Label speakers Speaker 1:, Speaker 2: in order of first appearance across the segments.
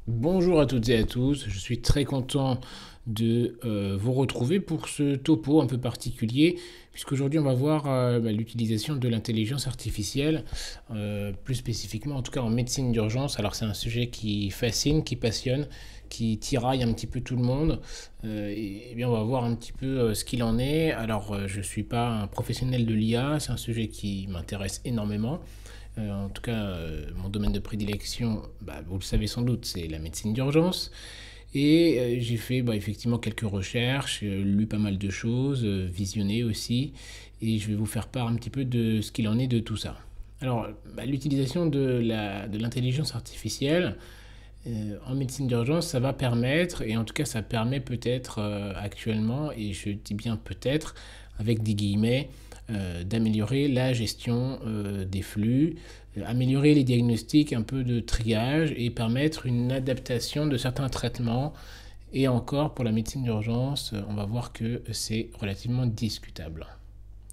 Speaker 1: Bonjour à toutes et à tous, je suis très content de vous retrouver pour ce topo un peu particulier, puisqu'aujourd'hui on va voir l'utilisation de l'intelligence artificielle, plus spécifiquement en tout cas en médecine d'urgence. Alors c'est un sujet qui fascine, qui passionne, qui tiraille un petit peu tout le monde, et bien on va voir un petit peu ce qu'il en est. Alors je ne suis pas un professionnel de l'IA, c'est un sujet qui m'intéresse énormément. En tout cas, mon domaine de prédilection, vous le savez sans doute, c'est la médecine d'urgence. Et j'ai fait effectivement quelques recherches, lu pas mal de choses, visionné aussi. Et je vais vous faire part un petit peu de ce qu'il en est de tout ça. Alors, l'utilisation de l'intelligence artificielle en médecine d'urgence, ça va permettre, et en tout cas ça permet peut-être actuellement, et je dis bien peut-être, avec des guillemets, d'améliorer la gestion des flux, améliorer les diagnostics, un peu de triage et permettre une adaptation de certains traitements. Et encore, pour la médecine d'urgence, on va voir que c'est relativement discutable.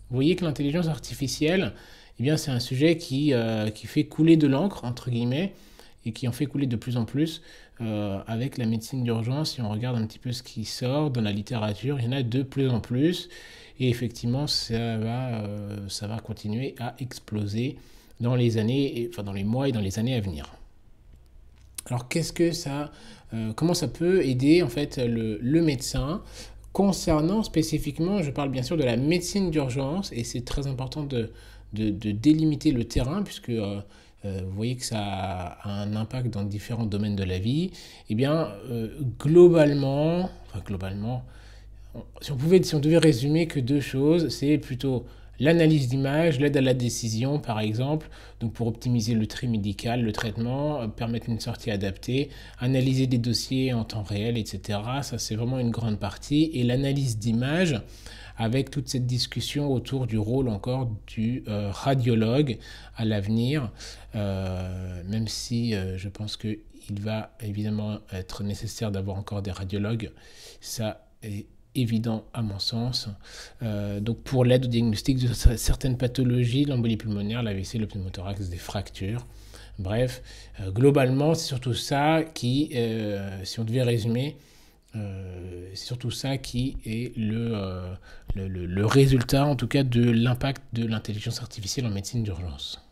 Speaker 1: Vous voyez que l'intelligence artificielle, eh bien, c'est un sujet qui fait couler de l'encre, entre guillemets, et qui en fait couler de plus en plus avec la médecine d'urgence. Si on regarde un petit peu ce qui sort dans la littérature, il y en a de plus en plus. Et effectivement, ça va continuer à exploser dans les années, enfin dans les mois et dans les années à venir. Alors comment ça peut aider en fait le médecin concernant spécifiquement, je parle bien sûr de la médecine d'urgence et c'est très important de délimiter le terrain puisque vous voyez que ça a un impact dans différents domaines de la vie. Eh bien, globalement, si on devait résumer que deux choses, c'est plutôt l'analyse d'image, l'aide à la décision par exemple, donc pour optimiser le tri médical, le traitement, permettre une sortie adaptée, analyser des dossiers en temps réel, etc. Ça c'est vraiment une grande partie. Et l'analyse d'image, avec toute cette discussion autour du rôle encore du radiologue à l'avenir, même si je pense qu'il va évidemment être nécessaire d'avoir encore des radiologues, ça est évident à mon sens. Donc pour l'aide au diagnostic de certaines pathologies, l'embolie pulmonaire, l'AVC, le pneumothorax, des fractures. Bref, globalement, c'est surtout ça qui, si on devait résumer, c'est surtout ça qui est le résultat, en tout cas, de l'impact de l'intelligence artificielle en médecine d'urgence.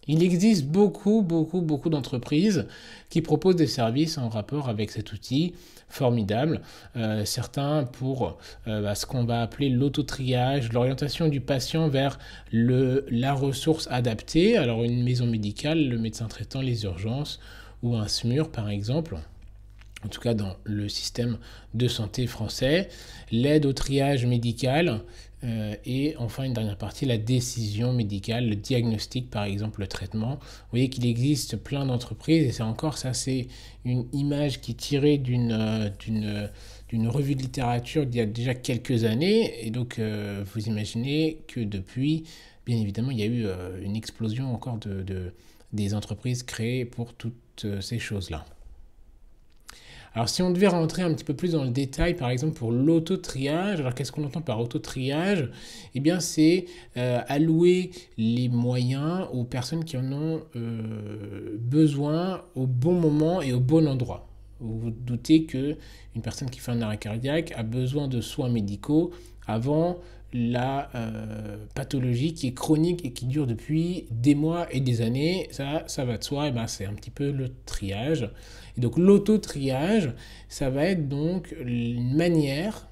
Speaker 1: Il existe beaucoup d'entreprises qui proposent des services en rapport avec cet outil formidable. Certains pour ce qu'on va appeler l'auto-triage, l'orientation du patient vers la ressource adaptée. Alors une maison médicale, le médecin traitant, les urgences ou un SMUR par exemple, en tout cas dans le système de santé français, l'aide au triage médical et enfin une dernière partie, la décision médicale, le diagnostic par exemple, le traitement. Vous voyez qu'il existe plein d'entreprises et c'est encore ça, c'est une image qui est tirée d'une revue de littérature d'il y a déjà quelques années et donc vous imaginez que depuis, bien évidemment, il y a eu une explosion encore des entreprises créées pour toutes ces choses-là. Alors si on devait rentrer un petit peu plus dans le détail, par exemple pour l'auto-triage, alors qu'est-ce qu'on entend par auto-triage? Eh bien c'est allouer les moyens aux personnes qui en ont besoin au bon moment et au bon endroit. Vous vous doutez que une personne qui fait un arrêt cardiaque a besoin de soins médicaux avant la pathologie qui est chronique et qui dure depuis des mois et des années. Ça va de soi, et ben c'est un petit peu le triage. Et donc l'auto-triage, ça va être donc une manière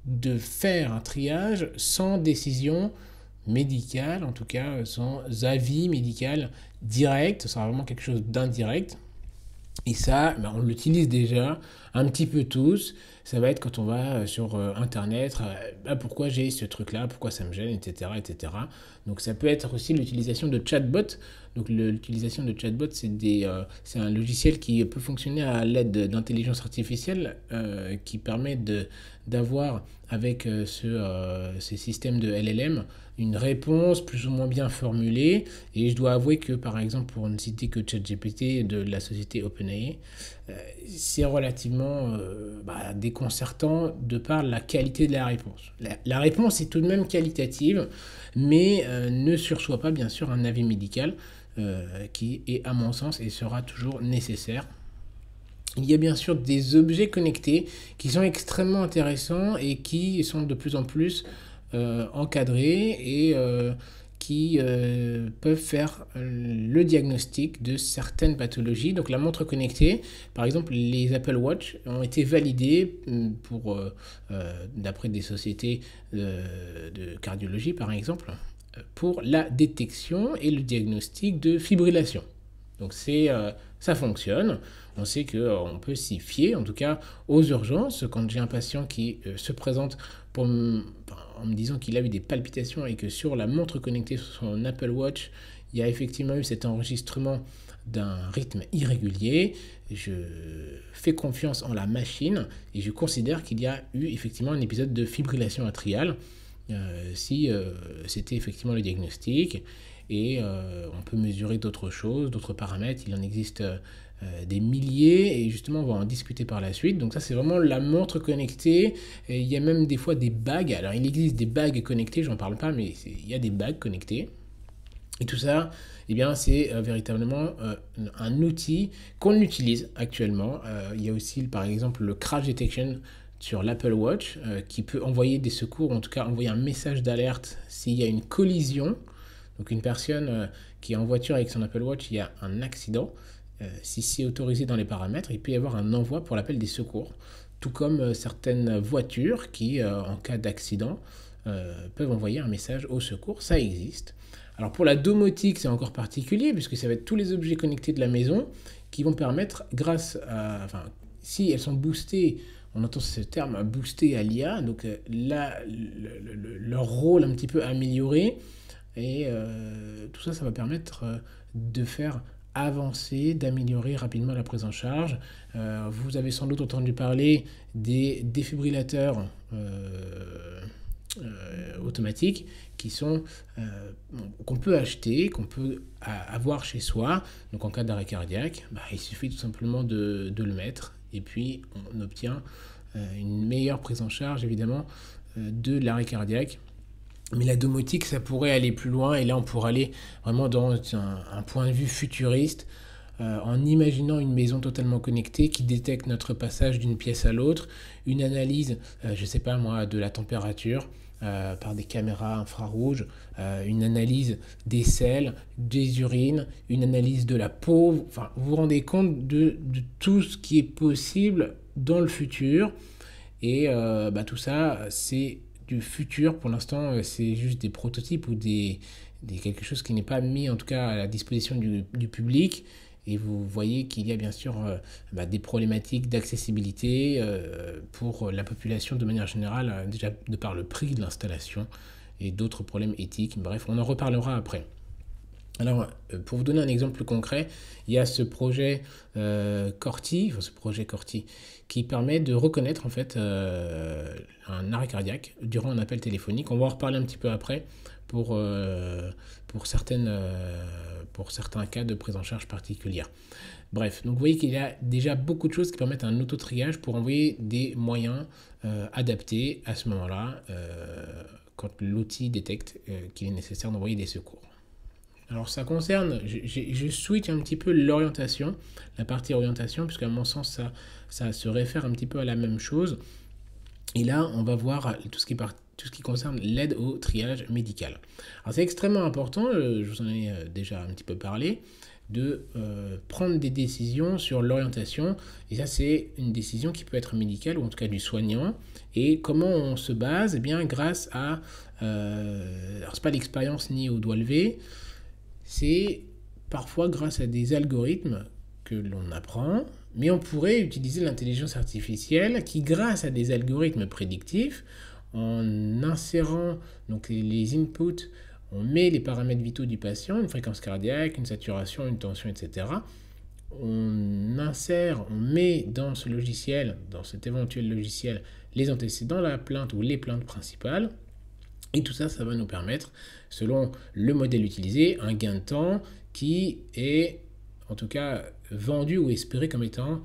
Speaker 1: de faire un triage sans décision médicale, en tout cas sans avis médical direct, ce sera vraiment quelque chose d'indirect. Et ça, on l'utilise déjà un petit peu tous. Ça va être quand on va sur Internet, pourquoi j'ai ce truc-là, pourquoi ça me gêne, etc., etc. Donc ça peut être aussi l'utilisation de chatbots. Donc l'utilisation de chatbots, c'est un logiciel qui peut fonctionner à l'aide d'intelligence artificielle qui permet d'avoir avec ces systèmes de LLM une réponse plus ou moins bien formulée. Et je dois avouer que, par exemple, pour ne citer que ChatGPT de la société OpenAI, c'est relativement déconcertant de par la qualité de la réponse. La réponse est tout de même qualitative, mais ne sursoit pas, bien sûr, un avis médical qui est, à mon sens, et sera toujours nécessaire. Il y a bien sûr des objets connectés qui sont extrêmement intéressants et qui sont de plus en plus encadrés et qui peuvent faire le diagnostic de certaines pathologies. Donc la montre connectée, par exemple les Apple Watch, ont été validés d'après des sociétés de cardiologie par exemple, pour la détection et le diagnostic de fibrillation. Donc ça fonctionne. On sait qu'on peut s'y fier, en tout cas aux urgences, quand j'ai un patient qui se présente en me disant qu'il a eu des palpitations et que sur la montre connectée, sur son Apple Watch, il y a effectivement eu cet enregistrement d'un rythme irrégulier. Je fais confiance en la machine et je considère qu'il y a eu effectivement un épisode de fibrillation atriale, si c'était effectivement le diagnostic. Et on peut mesurer d'autres choses, d'autres paramètres. Il en existe des milliers et justement on va en discuter par la suite. Donc ça c'est vraiment la montre connectée. Et il y a même des fois des bagues. Alors il existe des bagues connectées, j'en parle pas, mais il y a des bagues connectées. Et tout ça, eh bien, c'est véritablement un outil qu'on utilise actuellement. Il y a aussi par exemple le crash detection sur l'Apple Watch qui peut envoyer des secours, en tout cas envoyer un message d'alerte s'il y a une collision. Donc une personne qui est en voiture avec son Apple Watch, il y a un accident. Si c'est autorisé dans les paramètres, il peut y avoir un envoi pour l'appel des secours. Tout comme certaines voitures qui, en cas d'accident, peuvent envoyer un message au secours. Ça existe. Alors pour la domotique, c'est encore particulier puisque ça va être tous les objets connectés de la maison qui vont permettre, grâce à... Enfin, si elles sont boostées, on entend ce terme boosté à l'IA, donc là, leur rôle un petit peu amélioré. Et tout ça, ça va permettre de faire avancer, d'améliorer rapidement la prise en charge. Vous avez sans doute entendu parler des défibrillateurs automatiques qui sont qu'on peut acheter, qu'on peut avoir chez soi. Donc en cas d'arrêt cardiaque, il suffit tout simplement de le mettre et puis on obtient une meilleure prise en charge évidemment de l'arrêt cardiaque. Mais la domotique, ça pourrait aller plus loin et là on pourrait aller vraiment dans un point de vue futuriste en imaginant une maison totalement connectée qui détecte notre passage d'une pièce à l'autre, une analyse, je ne sais pas moi, de la température par des caméras infrarouges, une analyse des selles, des urines, une analyse de la peau. Enfin, vous vous rendez compte de tout ce qui est possible dans le futur et tout ça, c'est du futur. Pour l'instant, c'est juste des prototypes ou quelque chose qui n'est pas mis en tout cas à la disposition du public. Et vous voyez qu'il y a bien sûr des problématiques d'accessibilité pour la population de manière générale, déjà de par le prix de l'installation et d'autres problèmes éthiques. Bref, on en reparlera après. Alors, pour vous donner un exemple plus concret, il y a ce projet Corti, qui permet de reconnaître en fait un arrêt cardiaque durant un appel téléphonique. On va en reparler un petit peu après pour certains cas de prise en charge particulière. Bref, donc vous voyez qu'il y a déjà beaucoup de choses qui permettent un auto-triage pour envoyer des moyens adaptés à ce moment-là quand l'outil détecte qu'il est nécessaire d'envoyer des secours. Alors ça concerne, je switch un petit peu l'orientation, la partie orientation, puisqu'à mon sens ça se réfère un petit peu à la même chose. Et là on va voir tout ce qui concerne l'aide au triage médical. Alors c'est extrêmement important, je vous en ai déjà un petit peu parlé, de prendre des décisions sur l'orientation. Et ça c'est une décision qui peut être médicale ou en tout cas du soignant. Et comment on se base? Eh bien grâce à, alors c'est pas l'expérience ni au doigt levé, c'est parfois grâce à des algorithmes que l'on apprend, mais on pourrait utiliser l'intelligence artificielle qui, grâce à des algorithmes prédictifs, en insérant donc les inputs, on met les paramètres vitaux du patient, une fréquence cardiaque, une saturation, une tension, etc. On insère, on met dans ce logiciel, dans cet éventuel logiciel, les antécédents, la plainte ou les plaintes principales. Et tout ça, ça va nous permettre, selon le modèle utilisé, un gain de temps qui est, en tout cas, vendu ou espéré comme étant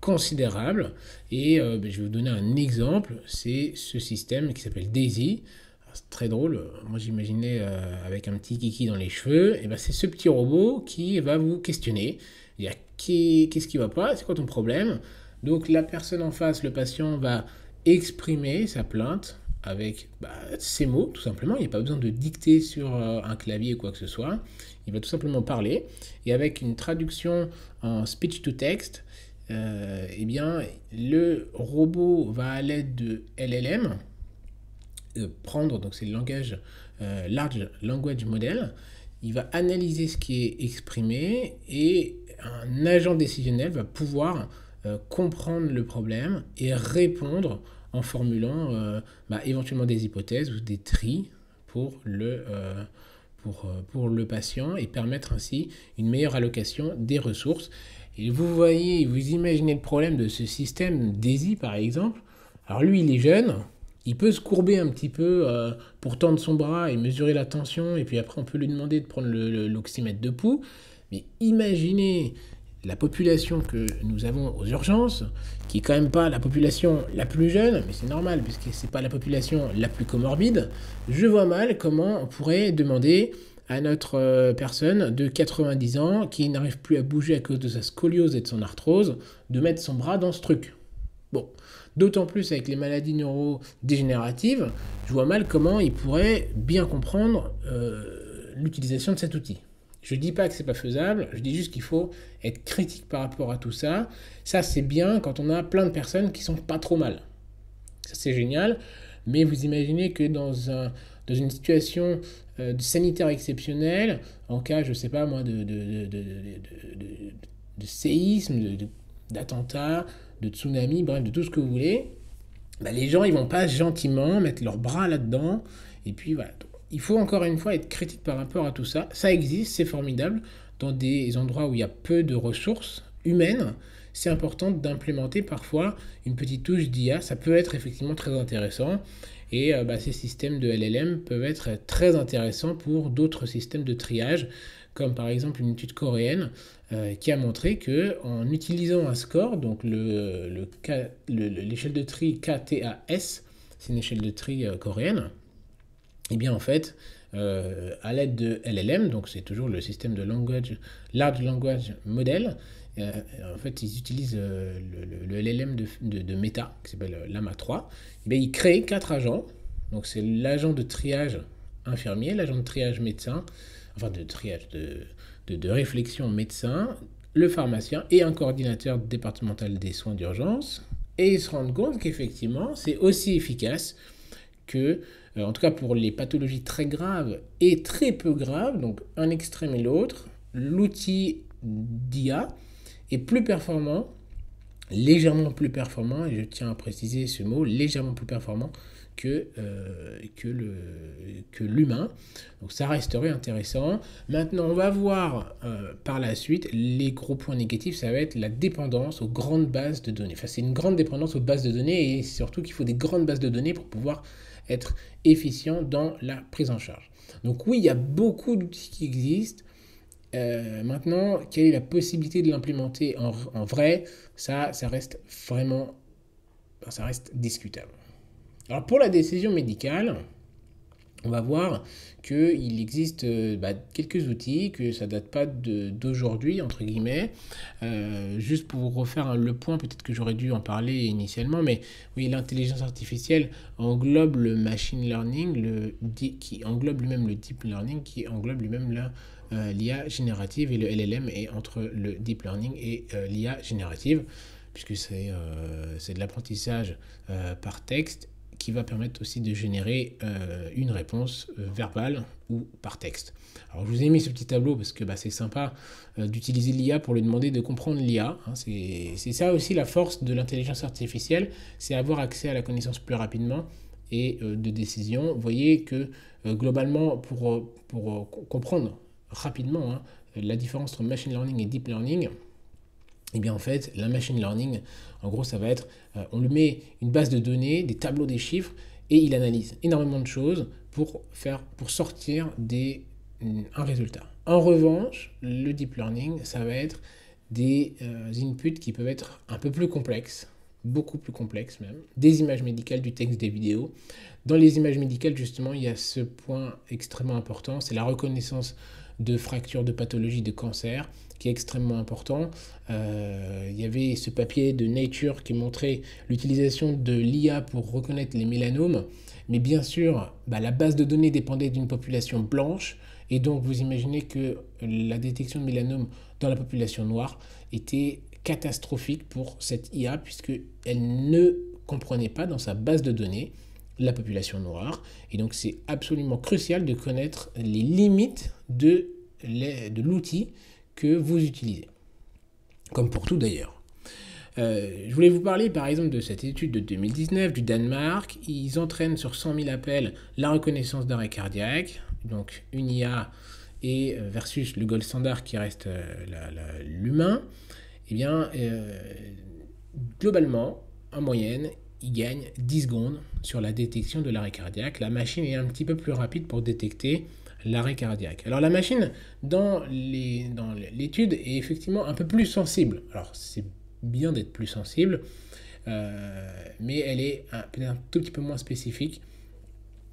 Speaker 1: considérable. Et je vais vous donner un exemple, c'est ce système qui s'appelle Daisy. C'est très drôle, moi j'imaginais avec un petit kiki dans les cheveux, et c'est ce petit robot qui va vous questionner. Il y a qu'est-ce qui va pas, c'est quoi ton problème? Donc la personne en face, le patient, va exprimer sa plainte avec ses mots, tout simplement. Il n'y a pas besoin de dicter sur un clavier ou quoi que ce soit. Il va tout simplement parler. Et avec une traduction en speech to text, eh bien, le robot va à l'aide de LLM prendre, donc c'est le langage Large Language Model, il va analyser ce qui est exprimé et un agent décisionnel va pouvoir comprendre le problème et répondre en formulant éventuellement des hypothèses ou des tris pour pour le patient et permettre ainsi une meilleure allocation des ressources. Et vous voyez, vous imaginez le problème de ce système DAISY par exemple. Alors lui, il est jeune, il peut se courber un petit peu pour tendre son bras et mesurer la tension, et puis après on peut lui demander de prendre l'oxymètre de pouls. Mais imaginez la population que nous avons aux urgences, qui est quand même pas la population la plus jeune, mais c'est normal puisque c'est pas la population la plus comorbide. Je vois mal comment on pourrait demander à notre personne de 90 ans qui n'arrive plus à bouger à cause de sa scoliose et de son arthrose de mettre son bras dans ce truc. Bon, d'autant plus avec les maladies neurodégénératives, je vois mal comment il pourrait bien comprendre l'utilisation de cet outil. Je ne dis pas que c'est pas faisable, je dis juste qu'il faut être critique par rapport à tout ça. Ça, c'est bien quand on a plein de personnes qui sont pas trop mal. Ça, c'est génial, mais vous imaginez que dans une situation sanitaire exceptionnelle, en cas, je sais pas moi, de séisme, d'attentat, de tsunami, bref, de tout ce que vous voulez, les gens, ils vont pas gentiment mettre leurs bras là-dedans, et puis voilà. Il faut encore une fois être critique par rapport à tout ça. Ça existe, c'est formidable. Dans des endroits où il y a peu de ressources humaines, c'est important d'implémenter parfois une petite touche d'IA. Ça peut être effectivement très intéressant. Et ces systèmes de LLM peuvent être très intéressants pour d'autres systèmes de triage, comme par exemple une étude coréenne qui a montré que en utilisant un score, donc l'échelle de tri KTAS, c'est une échelle de tri coréenne, et bien en fait, à l'aide de LLM, donc c'est toujours le système de Large Language Model, en fait ils utilisent le LLM de Meta, qui s'appelle Llama 3, et bien ils créent 4 agents, donc c'est l'agent de triage infirmier, l'agent de triage médecin, enfin de triage de réflexion médecin, le pharmacien et un coordinateur départemental des soins d'urgence, et ils se rendent compte qu'effectivement c'est aussi efficace que, en tout cas pour les pathologies très graves et très peu graves, donc un extrême et l'autre, l'outil d'IA est plus performant, légèrement plus performant, et je tiens à préciser ce mot, légèrement plus performant que l'humain. Donc ça resterait intéressant. Maintenant, on va voir par la suite les gros points négatifs, ça va être la dépendance aux grandes bases de données. Enfin, c'est une grande dépendance aux bases de données et surtout qu'il faut des grandes bases de données pour pouvoir être efficient dans la prise en charge. Donc oui, il y a beaucoup d'outils qui existent. Maintenant, quelle est la possibilité de l'implémenter en vrai? Ça reste vraiment, ça reste discutable. Alors pour la décision médicale, on va voir qu'il existe quelques outils, que ça date pas d'aujourd'hui, entre guillemets. Juste pour vous refaire le point, peut-être que j'aurais dû en parler initialement, mais oui, l'intelligence artificielle englobe le machine learning, qui englobe lui-même le deep learning, qui englobe lui-même l'IA générative, et le LLM est entre le deep learning et l'IA générative, puisque c'est de l'apprentissage par texte, qui va permettre aussi de générer une réponse verbale ou par texte. Alors je vous ai mis ce petit tableau parce que c'est sympa d'utiliser l'IA pour lui demander de comprendre l'IA. Hein. C'est ça aussi la force de l'intelligence artificielle, c'est avoir accès à la connaissance plus rapidement et de décision. Vous voyez que globalement, pour comprendre rapidement la différence entre machine learning et deep learning, et bien en fait, la machine learning, en gros, ça va être, on lui met une base de données, des tableaux, des chiffres, et il analyse énormément de choses pour sortir un résultat. En revanche, le deep learning, ça va être des inputs qui peuvent être un peu plus complexes, beaucoup plus complexes même, des images médicales, du texte, des vidéos. Dans les images médicales, justement, il y a ce point extrêmement important, c'est la reconnaissance de fractures, de pathologies, de cancer, qui est extrêmement important. Il y avait ce papier de Nature qui montrait l'utilisation de l'IA pour reconnaître les mélanomes. Mais bien sûr, la base de données dépendait d'une population blanche. Et donc, vous imaginez que la détection de mélanome dans la population noire était catastrophique pour cette IA, puisqu'elle ne comprenait pas dans sa base de données la population noire. Et donc, c'est absolument crucial de connaître les limites de l'outil que vous utilisez. Comme pour tout d'ailleurs. Je voulais vous parler par exemple de cette étude de 2019 du Danemark. Ils entraînent sur 100 000 appels la reconnaissance d'arrêt cardiaque, donc une IA et versus le gold standard qui reste l'humain. Eh bien, globalement, en moyenne, ils gagnent 10 secondes sur la détection de l'arrêt cardiaque. La machine est un petit peu plus rapide pour détecter l'arrêt cardiaque. Alors la machine, dans l'étude, est effectivement un peu plus sensible. Alors c'est bien d'être plus sensible, mais elle est peut-être un tout petit peu moins spécifique.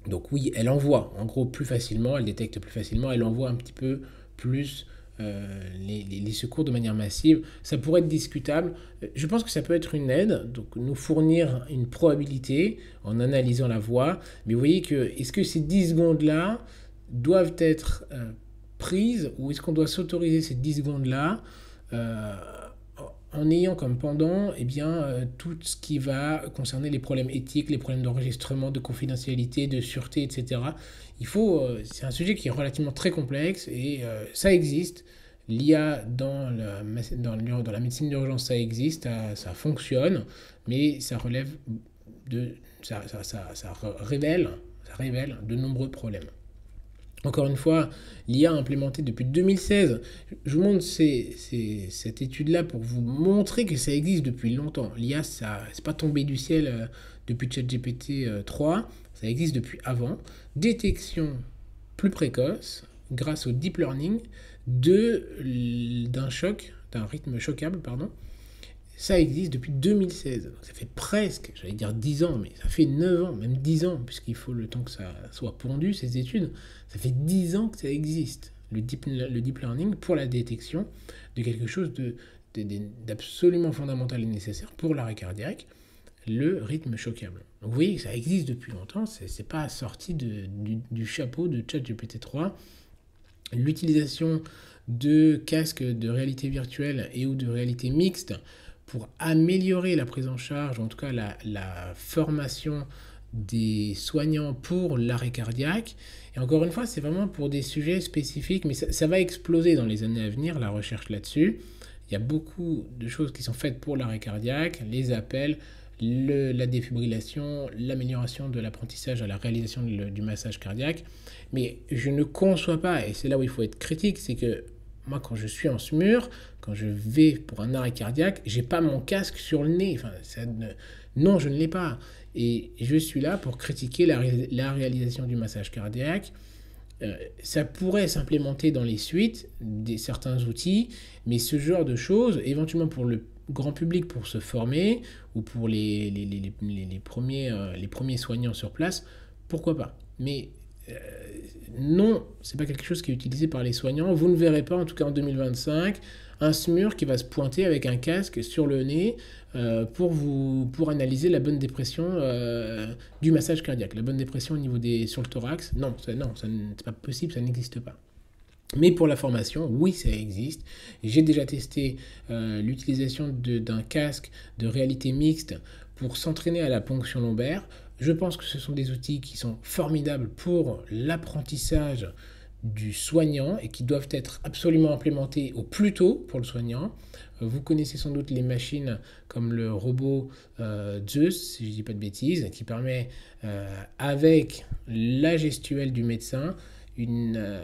Speaker 1: Donc oui, elle envoie en gros plus facilement, elle détecte plus facilement, elle envoie un petit peu plus les secours de manière massive. Ça pourrait être discutable. Je pense que ça peut être une aide, donc nous fournir une probabilité en analysant la voix. Mais vous voyez que, est-ce que ces 10 secondes-là doivent être prises, ou est-ce qu'on doit s'autoriser ces 10 secondes-là en ayant comme pendant tout ce qui va concerner les problèmes éthiques, les problèmes d'enregistrement, de confidentialité, de sûreté, etc. C'est un sujet qui est relativement très complexe et ça existe. L'IA dans la médecine d'urgence, ça existe, ça fonctionne, mais ça révèle de nombreux problèmes. Encore une fois, l'IA implémentée depuis 2016. Je vous montre cette étude-là pour vous montrer que ça existe depuis longtemps. L'IA, c'est pas tombé du ciel depuis ChatGPT 3, ça existe depuis avant. Détection plus précoce grâce au deep learning d'un rythme choquable, pardon. Ça existe depuis 2016. Donc ça fait presque, j'allais dire 10 ans, mais ça fait 9 ans, même 10 ans, puisqu'il faut le temps que ça soit pondu, ces études. Ça fait 10 ans que ça existe, le deep learning, pour la détection de quelque chose d'absolument fondamental et nécessaire pour l'arrêt cardiaque, le rythme choquable. Donc vous voyez que ça existe depuis longtemps, c'est pas sorti du chapeau de ChatGPT 3. L'utilisation de casques de réalité virtuelle et ou de réalité mixte pour améliorer la prise en charge, en tout cas la formation des soignants pour l'arrêt cardiaque. Et encore une fois, c'est vraiment pour des sujets spécifiques, mais ça va exploser dans les années à venir, la recherche là-dessus. Il y a beaucoup de choses qui sont faites pour l'arrêt cardiaque, les appels, la défibrillation, l'amélioration de l'apprentissage à la réalisation du massage cardiaque. Mais je ne conçois pas, et c'est là où il faut être critique, c'est que moi, quand je suis en SMUR, quand je vais pour un arrêt cardiaque, j'ai pas mon casque sur le nez. Non, je ne l'ai pas. Et je suis là pour critiquer la réalisation du massage cardiaque. Ça pourrait s'implémenter dans les suites certains outils, mais ce genre de choses, éventuellement pour le grand public, pour se former, ou pour les premiers soignants sur place, pourquoi pas. Mais non, c'est pas quelque chose qui est utilisé par les soignants. Vous ne verrez pas, en tout cas en 2025, un SMUR qui va se pointer avec un casque sur le nez pour analyser la bonne dépression du massage cardiaque, la bonne dépression au niveau sur le thorax. Non, c'est pas possible, ça n'existe pas. Mais pour la formation, oui, ça existe. J'ai déjà testé l'utilisation d'un casque de réalité mixte pour s'entraîner à la ponction lombaire. Je pense que ce sont des outils qui sont formidables pour l'apprentissage du soignant et qui doivent être absolument implémentés au plus tôt pour le soignant. Vous connaissez sans doute les machines comme le robot Zeus, si je ne dis pas de bêtises, qui permet, avec la gestuelle du médecin, une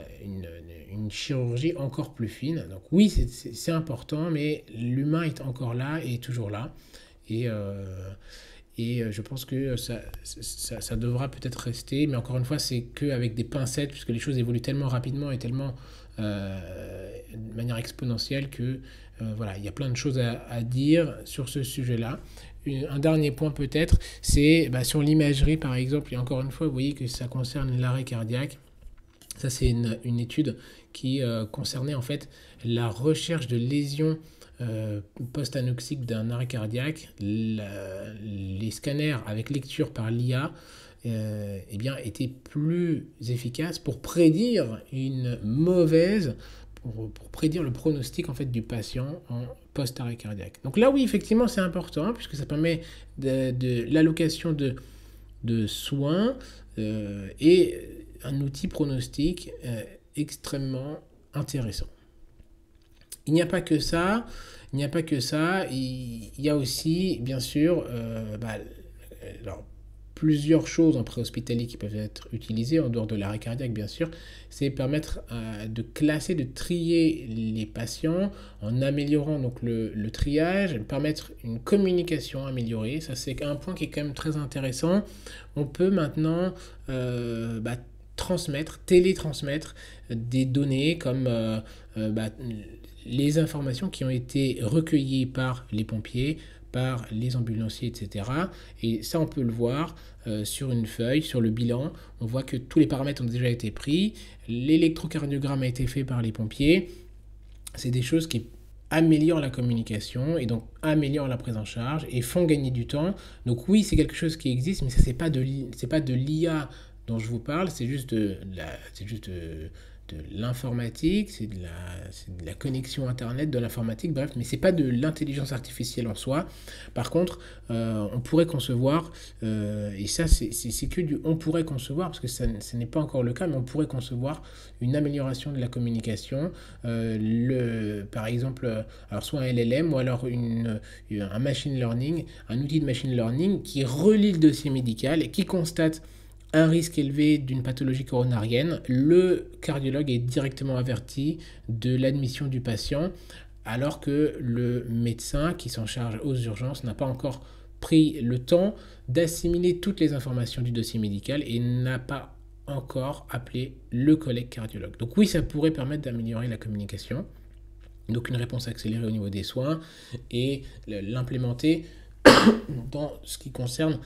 Speaker 1: chirurgie encore plus fine. Donc oui, c'est important, mais l'humain est encore là et toujours là. Et je pense que ça devra peut-être rester, mais encore une fois, c'est qu'avec des pincettes, puisque les choses évoluent tellement rapidement et tellement de manière exponentielle que voilà, il y a plein de choses à dire sur ce sujet-là. Un dernier point peut-être, c'est sur l'imagerie par exemple, et encore une fois, vous voyez que ça concerne l'arrêt cardiaque. Ça, c'est une étude qui concernait en fait la recherche de lésions post-anoxiques d'un arrêt cardiaque. Les scanners avec lecture par l'IA eh bien, étaient plus efficaces pour prédire une mauvaise, pour prédire le pronostic en fait, du patient en post-arrêt cardiaque. Donc là, oui, effectivement, c'est important puisque ça permet de l'allocation de soins et un outil pronostic extrêmement intéressant. Il n'y a pas que ça, il y a aussi, bien sûr, alors, plusieurs choses en préhospitalier qui peuvent être utilisées, en dehors de l'arrêt cardiaque, bien sûr, c'est permettre de classer, de trier les patients en améliorant donc le triage, permettre une communication améliorée. Ça, c'est un point qui est quand même très intéressant. On peut maintenant télétransmettre des données comme les informations qui ont été recueillies par les pompiers, par les ambulanciers, etc. Et ça, on peut le voir sur une feuille, sur le bilan. On voit que tous les paramètres ont déjà été pris. L'électrocardiogramme a été fait par les pompiers. C'est des choses qui améliorent la communication et donc améliorent la prise en charge et font gagner du temps. Donc oui, c'est quelque chose qui existe, mais ça, c'est pas de l'IA dont je vous parle, c'est juste de l'informatique, c'est de la connexion Internet, de l'informatique, bref, mais c'est pas de l'intelligence artificielle en soi. Par contre, on pourrait concevoir, et ça c'est que du on pourrait concevoir, parce que ce n'est pas encore le cas, mais on pourrait concevoir une amélioration de la communication, par exemple, alors soit un LLM ou alors un machine learning, un outil de machine learning qui relie le dossier médical et qui constate un risque élevé d'une pathologie coronarienne, le cardiologue est directement averti de l'admission du patient, alors que le médecin qui s'en charge aux urgences n'a pas encore pris le temps d'assimiler toutes les informations du dossier médical et n'a pas encore appelé le collègue cardiologue. Donc oui, ça pourrait permettre d'améliorer la communication, donc une réponse accélérée au niveau des soins, et l'implémenter dans ce qui concerne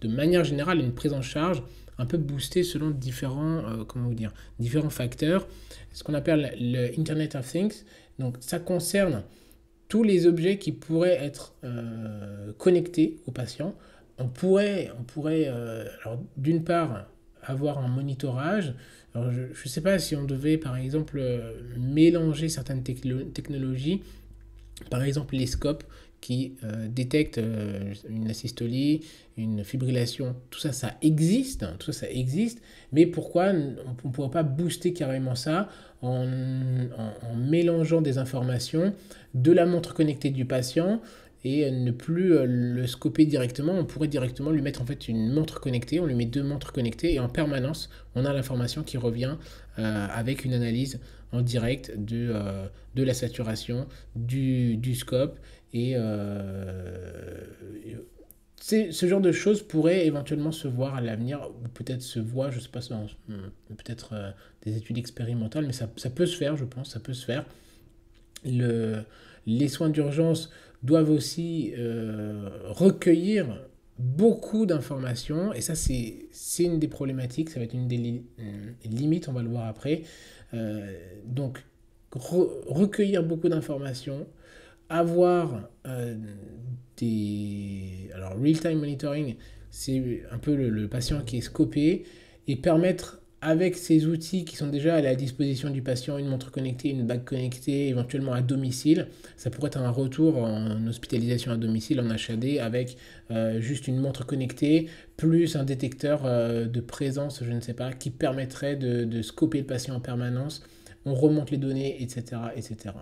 Speaker 1: de manière générale, une prise en charge un peu boostée selon différents facteurs. Ce qu'on appelle le Internet of Things. Donc, ça concerne tous les objets qui pourraient être connectés aux patients. On pourrait alors, d'une part, avoir un monitorage. Alors, je ne sais pas si on devait, par exemple, mélanger certaines technologies. Par exemple, les scopes qui détectent une asystolie, une fibrillation, tout ça, ça existe, mais pourquoi on ne pourrait pas booster carrément ça en mélangeant des informations de la montre connectée du patient et ne plus le scoper directement, on pourrait directement lui mettre en fait une montre connectée, on lui met 2 montres connectées et en permanence, on a l'information qui revient avec une analyse en direct de la saturation, du scope et ce genre de choses pourrait éventuellement se voir à l'avenir, ou peut-être se voit, je ne sais pas, peut-être des études expérimentales, mais ça peut se faire, je pense, ça peut se faire. Les soins d'urgence doivent aussi recueillir beaucoup d'informations, et ça c'est une des problématiques, ça va être une des limites, on va le voir après. Donc recueillir beaucoup d'informations, avoir alors real-time monitoring, c'est un peu le patient qui est scopé, et permettre avec ces outils qui sont déjà à la disposition du patient, une montre connectée, une bague connectée, éventuellement à domicile, ça pourrait être un retour en hospitalisation à domicile en HAD avec juste une montre connectée, plus un détecteur de présence, je ne sais pas, qui permettrait de scoper le patient en permanence. On remonte les données, etc. etc.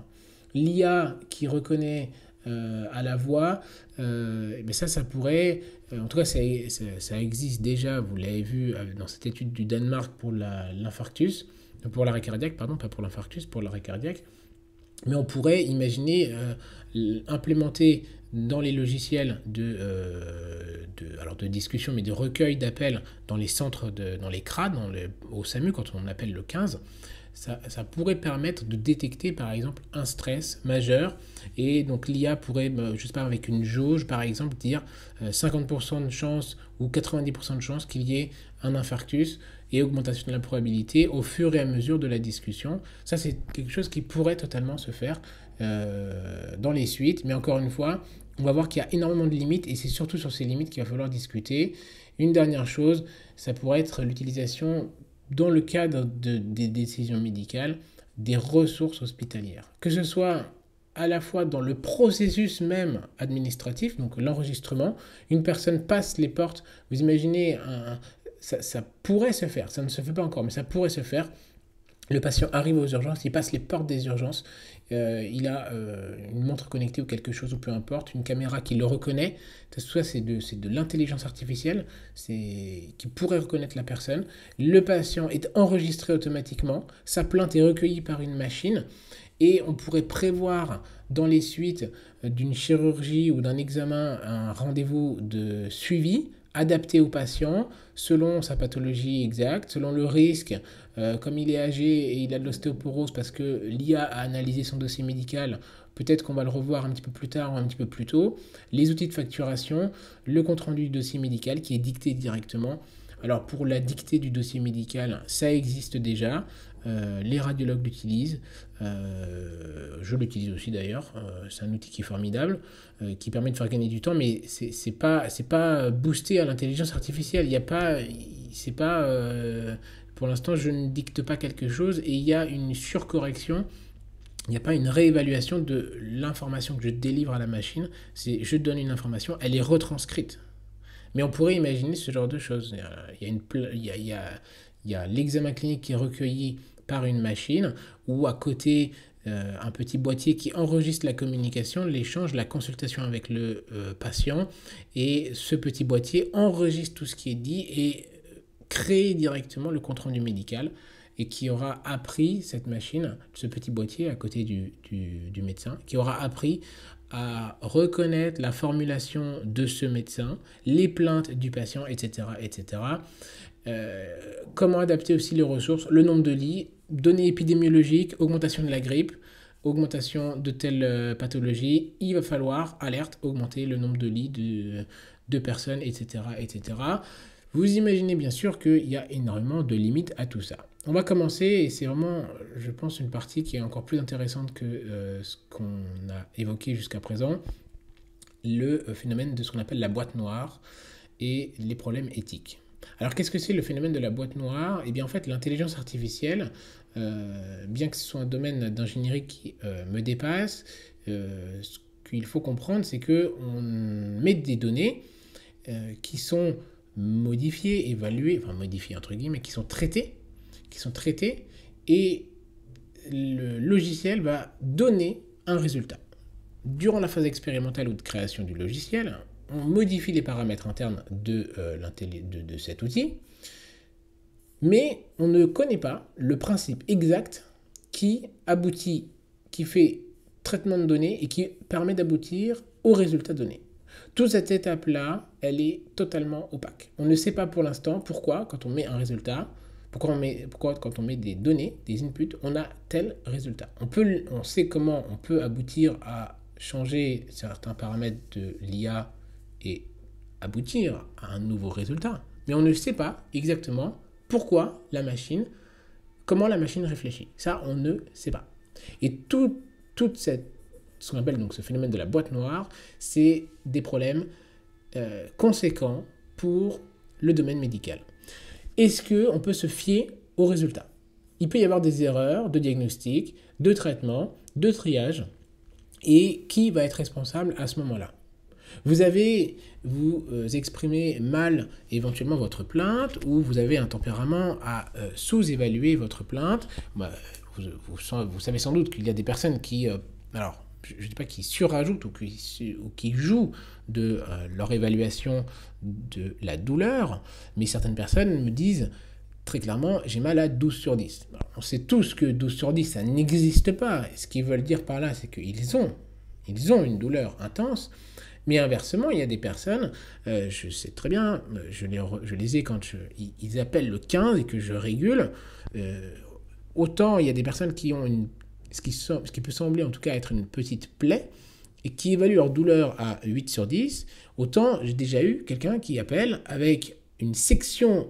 Speaker 1: L'IA qui reconnaît à la voix, ça pourrait, en tout cas ça existe déjà, vous l'avez vu dans cette étude du Danemark pour l'infarctus, pour l'arrêt cardiaque, pardon, pas pour l'infarctus, pour l'arrêt cardiaque, mais on pourrait imaginer implémenter dans les logiciels de discussion, mais de recueil d'appels dans les centres, dans les CRA, au SAMU, quand on appelle le 15, ça pourrait permettre de détecter par exemple un stress majeur, et donc l'IA pourrait, je sais pas, avec une jauge par exemple, dire 50% de chance ou 90% de chance qu'il y ait un infarctus, et augmentation de la probabilité au fur et à mesure de la discussion. Ça, c'est quelque chose qui pourrait totalement se faire dans les suites, mais encore une fois, on va voir qu'il y a énormément de limites et c'est surtout sur ces limites qu'il va falloir discuter. Une dernière chose, ça pourrait être l'utilisation, dans le cadre des décisions médicales, des ressources hospitalières. Que ce soit à la fois dans le processus même administratif, donc l'enregistrement, une personne passe les portes, vous imaginez, ça pourrait se faire, ça ne se fait pas encore, mais ça pourrait se faire. Le patient arrive aux urgences, il passe les portes des urgences, il a une montre connectée ou quelque chose, ou peu importe, une caméra qui le reconnaît. Tout ça, c'est de l'intelligence artificielle qui pourrait reconnaître la personne. Le patient est enregistré automatiquement, sa plainte est recueillie par une machine, et on pourrait prévoir dans les suites d'une chirurgie ou d'un examen un rendez-vous de suivi adapté au patient selon sa pathologie exacte, selon le risque, comme il est âgé et il a de l'ostéoporose parce que l'IA a analysé son dossier médical, peut-être qu'on va le revoir un petit peu plus tard ou un petit peu plus tôt, les outils de facturation, le compte-rendu du dossier médical qui est dicté directement. Alors pour la dictée du dossier médical, ça existe déjà, les radiologues l'utilisent, je l'utilise aussi d'ailleurs, c'est un outil qui est formidable, qui permet de faire gagner du temps, mais c'est pas boosté à l'intelligence artificielle, il y a pas, c'est pas, pour l'instant je ne dicte pas quelque chose et il y a une surcorrection. Il n'y a pas une réévaluation de l'information que je délivre à la machine, c'est je donne une information, elle est retranscrite. Mais on pourrait imaginer ce genre de choses. Il y a l'examen clinique qui est recueilli par une machine ou à côté un petit boîtier qui enregistre la communication, l'échange, la consultation avec le patient. Et ce petit boîtier enregistre tout ce qui est dit et crée directement le compte-rendu médical et qui aura appris, cette machine, ce petit boîtier à côté du médecin, qui aura appris à reconnaître la formulation de ce médecin, les plaintes du patient, etc. etc. Comment adapter aussi les ressources, le nombre de lits, données épidémiologiques, augmentation de la grippe, augmentation de telle pathologie, il va falloir, alerte, augmenter le nombre de lits de personnes, etc. etc. Vous imaginez bien sûr qu'il y a énormément de limites à tout ça. On va commencer, et c'est vraiment, je pense, une partie qui est encore plus intéressante que ce qu'on a évoqué jusqu'à présent, le phénomène de ce qu'on appelle la boîte noire et les problèmes éthiques. Alors qu'est-ce que c'est le phénomène de la boîte noire? Eh bien en fait l'intelligence artificielle, bien que ce soit un domaine d'ingénierie qui me dépasse, ce qu'il faut comprendre c'est qu'on met des données qui sont modifiées, évaluées, enfin modifiées entre guillemets, qui sont traitées et le logiciel va donner un résultat. Durant la phase expérimentale ou de création du logiciel, on modifie les paramètres internes de cet outil, mais on ne connaît pas le principe exact qui aboutit, qui fait traitement de données et qui permet d'aboutir au résultat donné. Toute cette étape-là, elle est totalement opaque. On ne sait pas pour l'instant pourquoi, quand on met un résultat, pourquoi quand on met des données, des inputs, on a tel résultat. On sait comment on peut aboutir à changer certains paramètres de l'IA et aboutir à un nouveau résultat. Mais on ne sait pas exactement pourquoi comment la machine réfléchit. Ça, on ne sait pas. Et ce qu'on appelle donc ce phénomène de la boîte noire, c'est des problèmes conséquents pour le domaine médical. Est-ce qu'on peut se fier aux résultats? Il peut y avoir des erreurs de diagnostic, de traitement, de triage, et qui va être responsable à ce moment-là? Vous exprimez mal éventuellement votre plainte ou vous avez un tempérament à sous-évaluer votre plainte. Vous savez sans doute qu'il y a des personnes qui, alors je ne dis pas qui surajoutent ou qui jouent de leur évaluation de la douleur, mais certaines personnes me disent très clairement j'ai mal à 12 sur 10. Alors, on sait tous que 12 sur 10 ça n'existe pas. Et ce qu'ils veulent dire par là c'est qu'ils ont une douleur intense. Mais inversement, il y a des personnes, je sais très bien, je les ai quand ils appellent le 15 et que je régule, autant il y a des personnes qui ont ce qui peut sembler en tout cas être une petite plaie et qui évaluent leur douleur à 8 sur 10, autant j'ai déjà eu quelqu'un qui appelle avec une section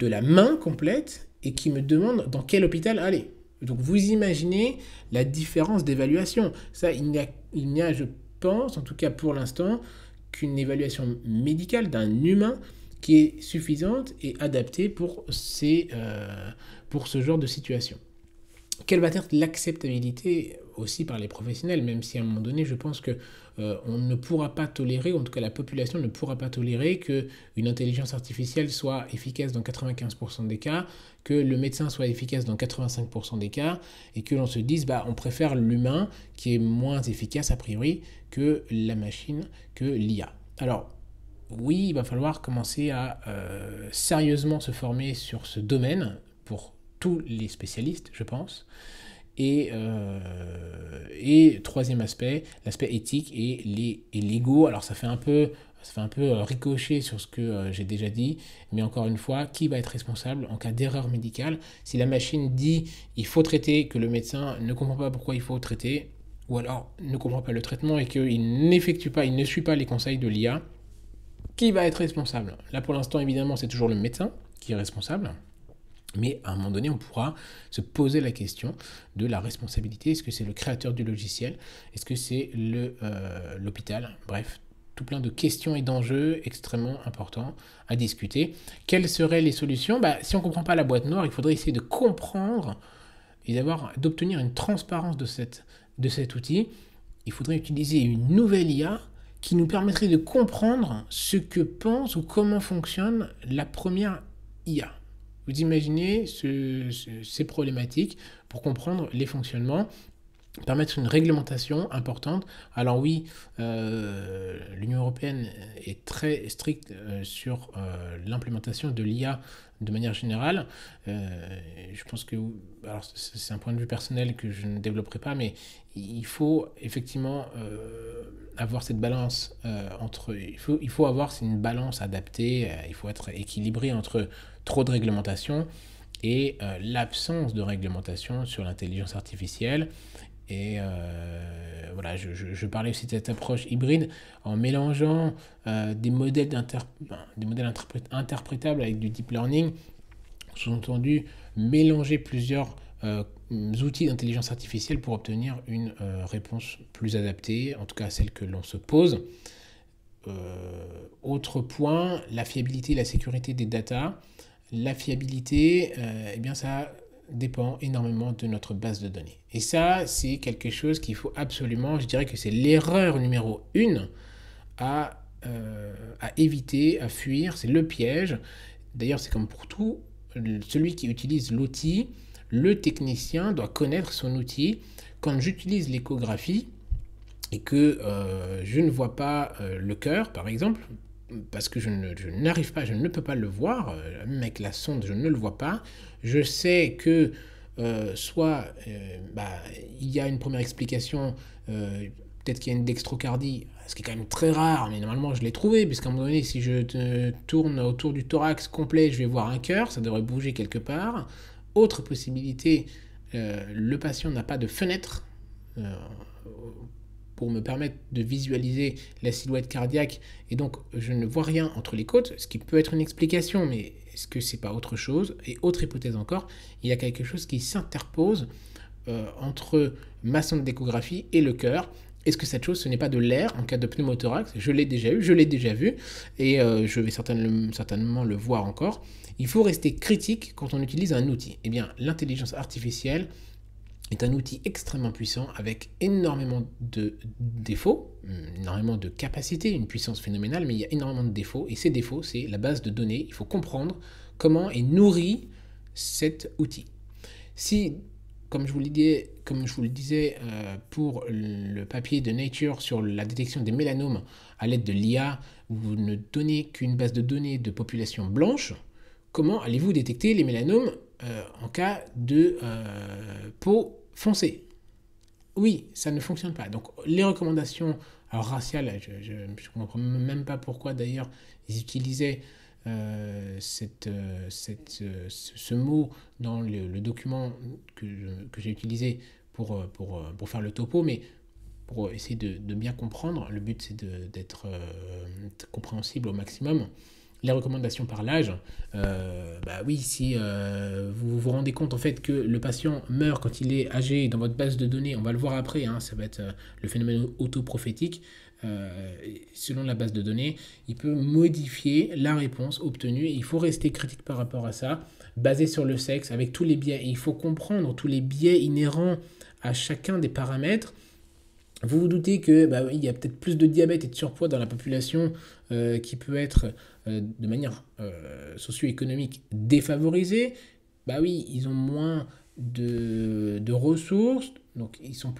Speaker 1: de la main complète et qui me demande dans quel hôpital aller. Donc vous imaginez la différence d'évaluation. Ça, il n'y a, je pense, en tout cas pour l'instant, qu'une évaluation médicale d'un humain qui est suffisante et adaptée pour ce genre de situation. Quelle va être l'acceptabilité aussi par les professionnels, même si à un moment donné, je pense que on ne pourra pas tolérer, en tout cas la population ne pourra pas tolérer qu'une intelligence artificielle soit efficace dans 95% des cas, que le médecin soit efficace dans 85% des cas, et que l'on se dise, bah, on préfère l'humain qui est moins efficace a priori que la machine, que l'IA. Alors, oui, il va falloir commencer à sérieusement se former sur ce domaine pour tous les spécialistes, je pense. Et troisième aspect, l'aspect éthique et l'ego. Alors ça fait un peu ricocher sur ce que j'ai déjà dit, mais encore une fois, qui va être responsable en cas d'erreur médicale? Si la machine dit il faut traiter, que le médecin ne comprend pas pourquoi il faut traiter, ou alors ne comprend pas le traitement et qu'il n'effectue pas, il ne suit pas les conseils de l'IA, qui va être responsable? Là pour l'instant évidemment c'est toujours le médecin qui est responsable. Mais à un moment donné, on pourra se poser la question de la responsabilité. Est-ce que c'est le créateur du logiciel? Est-ce que c'est l'hôpital? Bref, tout plein de questions et d'enjeux extrêmement importants à discuter. Quelles seraient les solutions? Si on ne comprend pas la boîte noire, il faudrait essayer de comprendre et d'obtenir une transparence de cet outil. Il faudrait utiliser une nouvelle IA qui nous permettrait de comprendre ce que pense ou comment fonctionne la première IA. Vous imaginez ces problématiques pour comprendre les fonctionnements, permettre une réglementation importante. Alors oui, l'Union européenne est très stricte sur l'implémentation de l'IA de manière générale. Je pense que, alors c'est un point de vue personnel que je ne développerai pas, mais il faut effectivement avoir cette balance il faut avoir une balance adaptée, il faut être équilibré entre trop de réglementation et l'absence de réglementation sur l'intelligence artificielle. Et voilà, je parlais aussi de cette approche hybride en mélangeant des modèles interprétables avec du deep learning, sous-entendu mélanger plusieurs outils d'intelligence artificielle pour obtenir une réponse plus adaptée, en tout cas celle que l'on se pose. Autre point, la fiabilité et la sécurité des data. La fiabilité, eh bien ça dépend énormément de notre base de données. Et ça, c'est quelque chose qu'il faut absolument, je dirais que c'est l'erreur numéro 1 à éviter, à fuir, c'est le piège. D'ailleurs, c'est comme pour tout, celui qui utilise l'outil, le technicien doit connaître son outil. Quand j'utilise l'échographie et que je ne vois pas le cœur, par exemple, parce que je ne peux pas le voir, même avec la sonde, je ne le vois pas. Je sais que soit il y a une première explication, peut-être qu'il y a une dextrocardie, ce qui est quand même très rare, mais normalement je l'ai trouvé, puisqu'à un moment donné, si je tourne autour du thorax complet, je vais voir un cœur, ça devrait bouger quelque part. Autre possibilité, le patient n'a pas de fenêtre pour me permettre de visualiser la silhouette cardiaque, et donc je ne vois rien entre les côtes, ce qui peut être une explication, mais est-ce que c'est pas autre chose? Et autre hypothèse encore, il y a quelque chose qui s'interpose entre ma sonde d'échographie et le cœur. Est-ce que cette chose, ce n'est pas de l'air en cas de pneumothorax? Je l'ai déjà eu, je l'ai déjà vu, et je vais certainement le voir encore. Il faut rester critique quand on utilise un outil. Eh bien, l'intelligence artificielle est un outil extrêmement puissant avec énormément de défauts, énormément de capacités, une puissance phénoménale, mais il y a énormément de défauts. Et ces défauts, c'est la base de données. Il faut comprendre comment est nourri cet outil. Si, comme je vous le disais pour le papier de Nature sur la détection des mélanomes à l'aide de l'IA, vous ne donnez qu'une base de données de population blanche, comment allez-vous détecter les mélanomes en cas de peau foncée? Oui, ça ne fonctionne pas. Donc les recommandations raciales, je ne comprends même pas pourquoi d'ailleurs ils utilisaient ce mot dans le document que j'ai utilisé pour faire le topo, mais pour essayer de bien comprendre. Le but c'est d'être compréhensible au maximum. les recommandations par l'âge, oui, si vous vous rendez compte en fait que le patient meurt quand il est âgé dans votre base de données, on va le voir après, hein, ça va être le phénomène autoprophétique, selon la base de données, il peut modifier la réponse obtenue et il faut rester critique par rapport à ça, basé sur le sexe, avec tous les biais. Et il faut comprendre tous les biais inhérents à chacun des paramètres. Vous vous doutez que il y a peut-être plus de diabète et de surpoids dans la population qui peut être de manière socio-économique défavorisée. Oui, ils ont moins de ressources, donc ils sont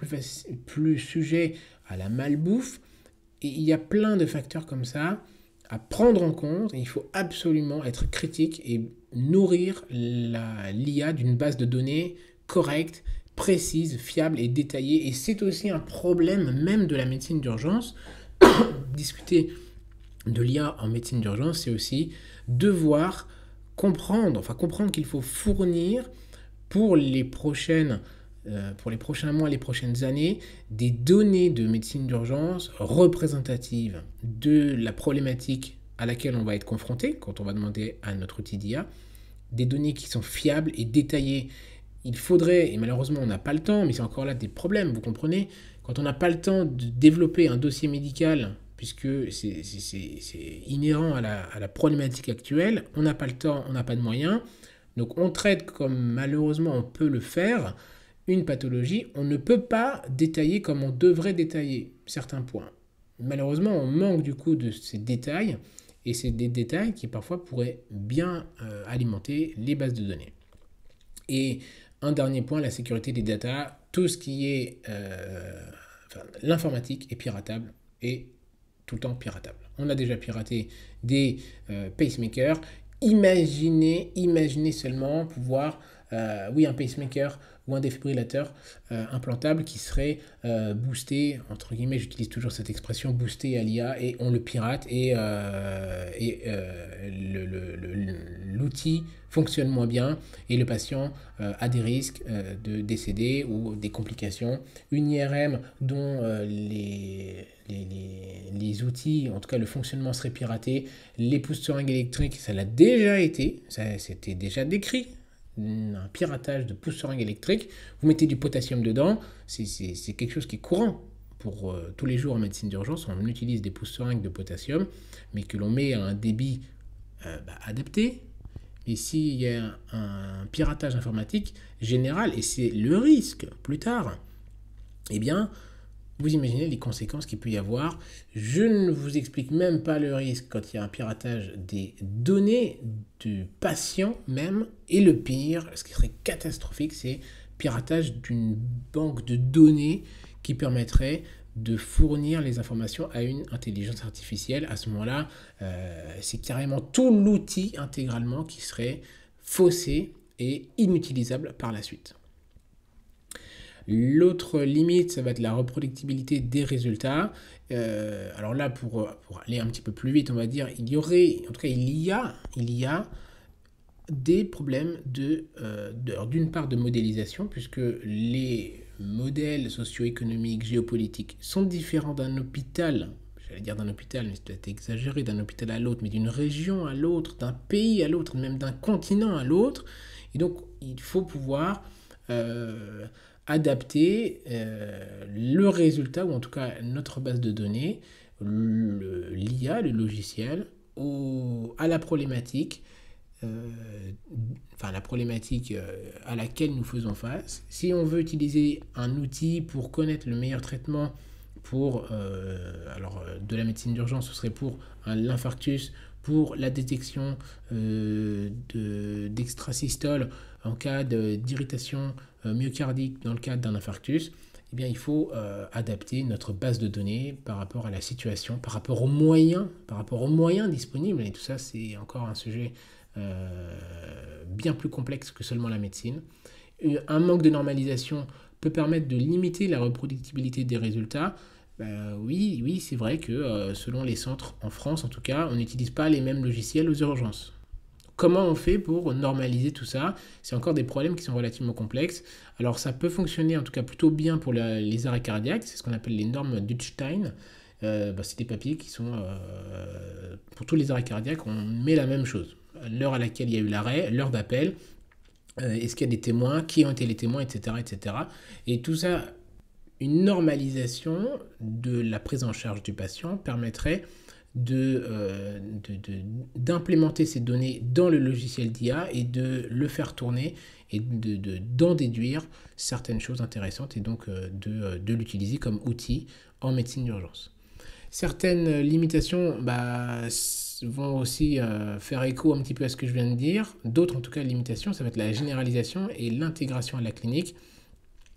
Speaker 1: plus sujets à la malbouffe. Et il y a plein de facteurs comme ça à prendre en compte. Et il faut absolument être critique et nourrir l'IA d'une base de données correcte, précise, fiable et détaillée. Et c'est aussi un problème même de la médecine d'urgence. Discuter de l'IA en médecine d'urgence, c'est aussi devoir comprendre qu'il faut fournir pour les prochains mois, les prochaines années, des données de médecine d'urgence représentatives de la problématique à laquelle on va être confronté quand on va demander à notre outil d'IA, des données qui sont fiables et détaillées. Il faudrait, et malheureusement on n'a pas le temps, mais c'est encore là des problèmes, vous comprenez, quand on n'a pas le temps de développer un dossier médical, puisque c'est inhérent à la problématique actuelle, on n'a pas le temps, on n'a pas de moyens, donc on traite comme malheureusement on peut le faire, une pathologie, on ne peut pas détailler comme on devrait détailler certains points. Malheureusement, on manque du coup de ces détails, et c'est des détails qui parfois pourraient bien alimenter les bases de données. Et un dernier point, la sécurité des data, tout ce qui est l'informatique est piratable et tout le temps piratable. On a déjà piraté des pacemakers. Imaginez seulement pouvoir, un pacemaker ou un défibrillateur implantable qui serait boosté, entre guillemets, j'utilise toujours cette expression, boosté à l'IA, et on le pirate et l'outil fonctionne moins bien et le patient a des risques de décéder ou des complications. Une IRM dont les outils, en tout cas le fonctionnement serait piraté, les pouces-seringues électriques, ça l'a déjà été, c'était déjà décrit, un piratage de pouces-seringues électriques, vous mettez du potassium dedans, c'est quelque chose qui est courant pour tous les jours en médecine d'urgence, on utilise des pouces-seringues de potassium, mais que l'on met à un débit adapté. Et s'il y a un piratage informatique général, et c'est le risque plus tard, eh bien, vous imaginez les conséquences qu'il peut y avoir. Je ne vous explique même pas le risque quand il y a un piratage des données du patient même. Et le pire, ce qui serait catastrophique, c'est piratage d'une banque de données qui permettrait de fournir les informations à une intelligence artificielle. À ce moment-là, c'est carrément tout l'outil intégralement qui serait faussé et inutilisable par la suite. L'autre limite, ça va être la reproductibilité des résultats. Alors là, pour aller un petit peu plus vite, on va dire, il y a des problèmes d'une part de modélisation, puisque les modèles socio-économiques, géopolitiques sont différents d'un hôpital, j'allais dire d'un hôpital, mais c'est peut-être exagéré, d'un hôpital à l'autre, mais d'une région à l'autre, d'un pays à l'autre, même d'un continent à l'autre. Et donc, il faut pouvoir adapter le résultat, ou en tout cas notre base de données, l'IA, le logiciel, à la problématique, à laquelle nous faisons face. Si on veut utiliser un outil pour connaître le meilleur traitement pour de la médecine d'urgence, ce serait pour l'infarctus, pour la détection d'extrasystole en cas d'irritation myocardique dans le cadre d'un infarctus, eh bien, il faut adapter notre base de données par rapport à la situation, par rapport aux moyens disponibles. Et tout ça, c'est encore un sujet bien plus complexe que seulement la médecine. Un manque de normalisation peut permettre de limiter la reproductibilité des résultats. Oui, c'est vrai que selon les centres, en France en tout cas, on n'utilise pas les mêmes logiciels aux urgences. Comment on fait pour normaliser tout ça? C'est encore des problèmes qui sont relativement complexes. Alors ça peut fonctionner en tout cas plutôt bien pour les arrêts cardiaques, c'est ce qu'on appelle les normes Dutstein. c'est des papiers qui sont, pour tous les arrêts cardiaques, on met la même chose. L'heure à laquelle il y a eu l'arrêt, l'heure d'appel, est-ce qu'il y a des témoins, qui ont été les témoins, etc., etc. Et tout ça, une normalisation de la prise en charge du patient permettrait d'implémenter ces données dans le logiciel d'IA et de le faire tourner et d'en déduire certaines choses intéressantes et donc de l'utiliser comme outil en médecine d'urgence. Certaines limitations vont aussi faire écho un petit peu à ce que je viens de dire. D'autres, en tout cas, limitations, ça va être la généralisation et l'intégration à la clinique.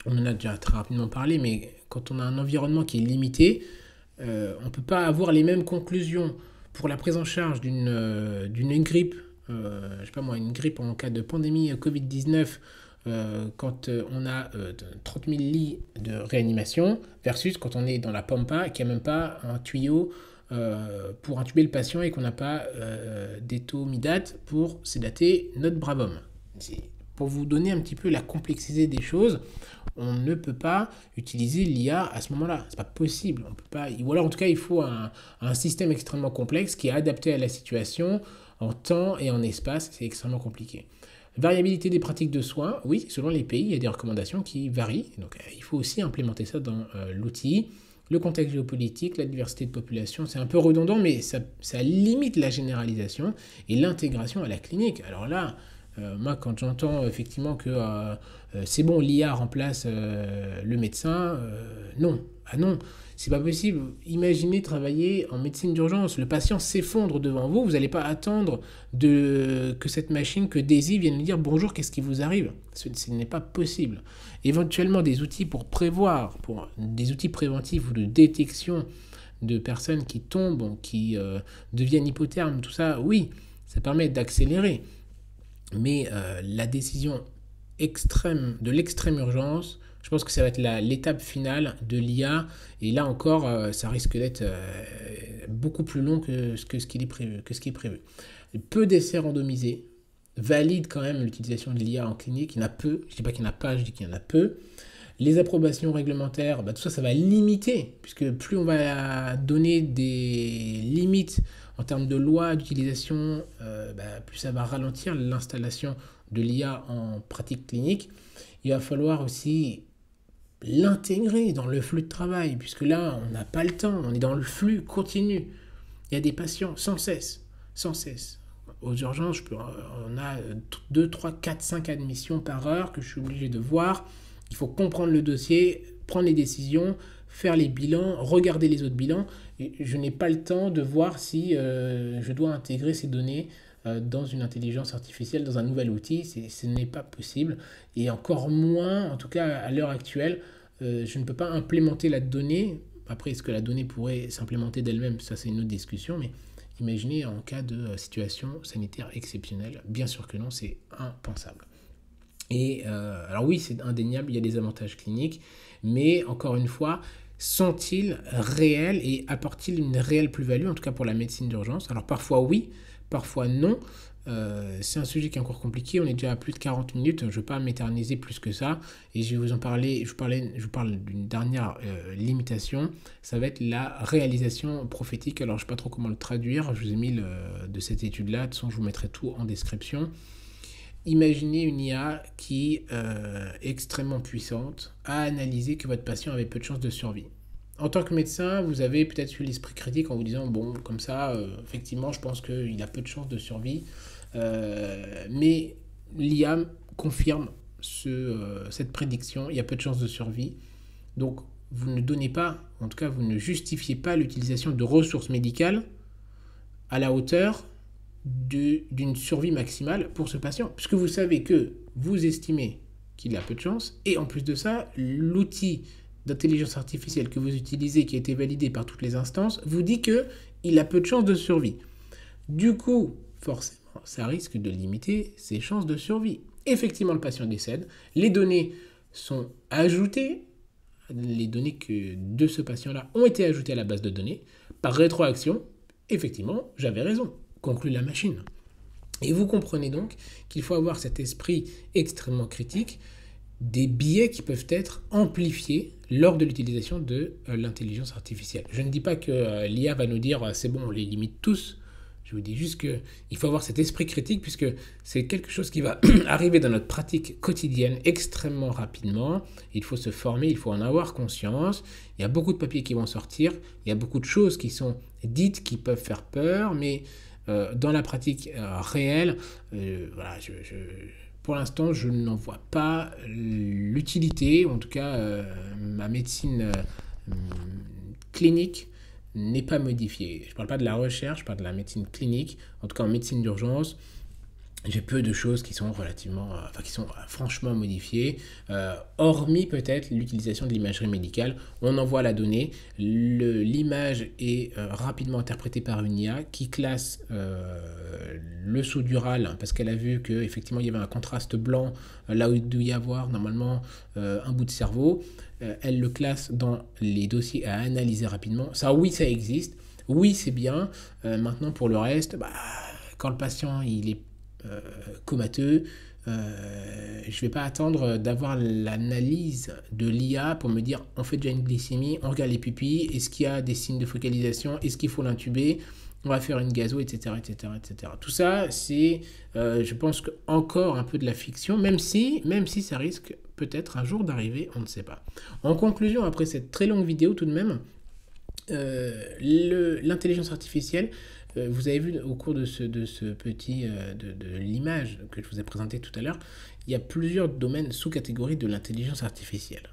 Speaker 1: On en a déjà très rapidement parlé, mais quand on a un environnement qui est limité, on ne peut pas avoir les mêmes conclusions pour la prise en charge d'une grippe, je sais pas moi, une grippe en cas de pandémie Covid-19, quand on a 30 000 lits de réanimation, versus quand on est dans la pampa, qui n'a même pas un tuyau pour intuber le patient et qu'on n'a pas d'éthomidate pour sédater notre brave homme. Pour vous donner un petit peu la complexité des choses, on ne peut pas utiliser l'IA à ce moment-là. C'est pas possible. On peut pas, ou alors en tout cas, il faut un système extrêmement complexe qui est adapté à la situation en temps et en espace. C'est extrêmement compliqué. Variabilité des pratiques de soins, oui, selon les pays, il y a des recommandations qui varient. Donc il faut aussi implémenter ça dans l'outil. Le contexte géopolitique, la diversité de population, c'est un peu redondant, mais ça limite la généralisation et l'intégration à la clinique. Alors là, moi, quand j'entends effectivement que c'est bon, l'IA remplace le médecin, non. Ah non, c'est pas possible. Imaginez travailler en médecine d'urgence. Le patient s'effondre devant vous. Vous n'allez pas attendre que cette machine, que Daisy vienne lui dire bonjour, qu'est-ce qui vous arrive. Ce n'est pas possible. Éventuellement, des outils pour prévoir, des outils préventifs ou de détection de personnes qui tombent, qui deviennent hypothermes, tout ça, oui, ça permet d'accélérer. Mais la décision extrême, de l'extrême urgence, je pense que ça va être l'étape finale de l'IA. Et là encore, ça risque d'être beaucoup plus long que ce qui est prévu. Peu d'essais randomisés valident quand même l'utilisation de l'IA en clinique. Il y en a peu. Je ne dis pas qu'il n'y en a pas, je dis qu'il y en a peu. Les approbations réglementaires, tout ça, ça va limiter, puisque plus on va donner des limites en termes de loi d'utilisation, plus ça va ralentir l'installation de l'IA en pratique clinique. Il va falloir aussi l'intégrer dans le flux de travail, puisque là, on n'a pas le temps, on est dans le flux continu. Il y a des patients sans cesse. Aux urgences, on a 2, 3, 4, 5 admissions par heure que je suis obligé de voir. Il faut comprendre le dossier, prendre les décisions, faire les bilans, regarder les autres bilans. Et je n'ai pas le temps de voir si je dois intégrer ces données dans une intelligence artificielle, dans un nouvel outil. Ce n'est pas possible. Et encore moins, en tout cas à l'heure actuelle, je ne peux pas implémenter la donnée. Après, est-ce que la donnée pourrait s'implémenter d'elle-même? Ça, c'est une autre discussion. Mais imaginez en cas de situation sanitaire exceptionnelle. Bien sûr que non, c'est impensable. Et alors oui, c'est indéniable, il y a des avantages cliniques, mais encore une fois, sont-ils réels et apportent-ils une réelle plus-value, en tout cas pour la médecine d'urgence? Alors parfois oui, parfois non. C'est un sujet qui est encore compliqué, on est déjà à plus de 40 minutes, je ne vais pas m'éterniser plus que ça, et je vais vous en parler, je vous parle d'une dernière limitation, ça va être la réalisation prophétique. Alors je ne sais pas trop comment le traduire, je vous ai mis de cette étude-là, de toute façon je vous mettrai tout en description. Imaginez une IA qui est extrêmement puissante, a analysé que votre patient avait peu de chances de survie. En tant que médecin, vous avez peut-être eu l'esprit critique en vous disant, bon, comme ça, effectivement, je pense qu'il a peu de chances de survie. Mais l'IA confirme cette prédiction, il y a peu de chances de survie. Donc, vous ne donnez pas, en tout cas, vous ne justifiez pas l'utilisation de ressources médicales à la hauteur d'une survie maximale pour ce patient, puisque vous savez que vous estimez qu'il a peu de chance, et en plus de ça, l'outil d'intelligence artificielle que vous utilisez, qui a été validé par toutes les instances, vous dit qu'il a peu de chances de survie. Du coup, forcément, ça risque de limiter ses chances de survie. Effectivement, le patient décède, les données sont ajoutées, les données de ce patient-là ont été ajoutées à la base de données, par rétroaction, effectivement, j'avais raison, conclut la machine. Et vous comprenez donc qu'il faut avoir cet esprit extrêmement critique des biais qui peuvent être amplifiés lors de l'utilisation de l'intelligence artificielle. Je ne dis pas que l'IA va nous dire c'est bon, on les limite tous. Je vous dis juste qu'il faut avoir cet esprit critique puisque c'est quelque chose qui va arriver dans notre pratique quotidienne extrêmement rapidement. Il faut se former, il faut en avoir conscience. Il y a beaucoup de papiers qui vont sortir, il y a beaucoup de choses qui sont dites qui peuvent faire peur, mais dans la pratique réelle, voilà, pour l'instant, je n'en vois pas l'utilité, en tout cas, ma médecine clinique n'est pas modifiée. Je ne parle pas de la recherche, je parle de la médecine clinique, en tout cas en médecine d'urgence. J'ai peu de choses qui sont qui sont franchement modifiées, hormis peut-être l'utilisation de l'imagerie médicale. On envoie la donnée, l'image est rapidement interprétée par une IA qui classe le sous-dural parce qu'elle a vu qu'effectivement il y avait un contraste blanc là où il doit y avoir normalement un bout de cerveau. Elle le classe dans les dossiers à analyser rapidement. Ça, oui, ça existe. Oui, c'est bien. Maintenant, pour le reste, quand le patient il est comateux, je ne vais pas attendre d'avoir l'analyse de l'IA pour me dire on fait déjà une glycémie, on regarde les pupilles, est-ce qu'il y a des signes de focalisation, est-ce qu'il faut l'intuber, on va faire une gazo, etc. etc. Tout ça, c'est, je pense, encore un peu de la fiction, même si ça risque peut-être un jour d'arriver, on ne sait pas. En conclusion, après cette très longue vidéo tout de même, l'intelligence artificielle, vous avez vu au cours de ce petit de l'image que je vous ai présenté tout à l'heure, il y a plusieurs domaines sous-catégories de l'intelligence artificielle.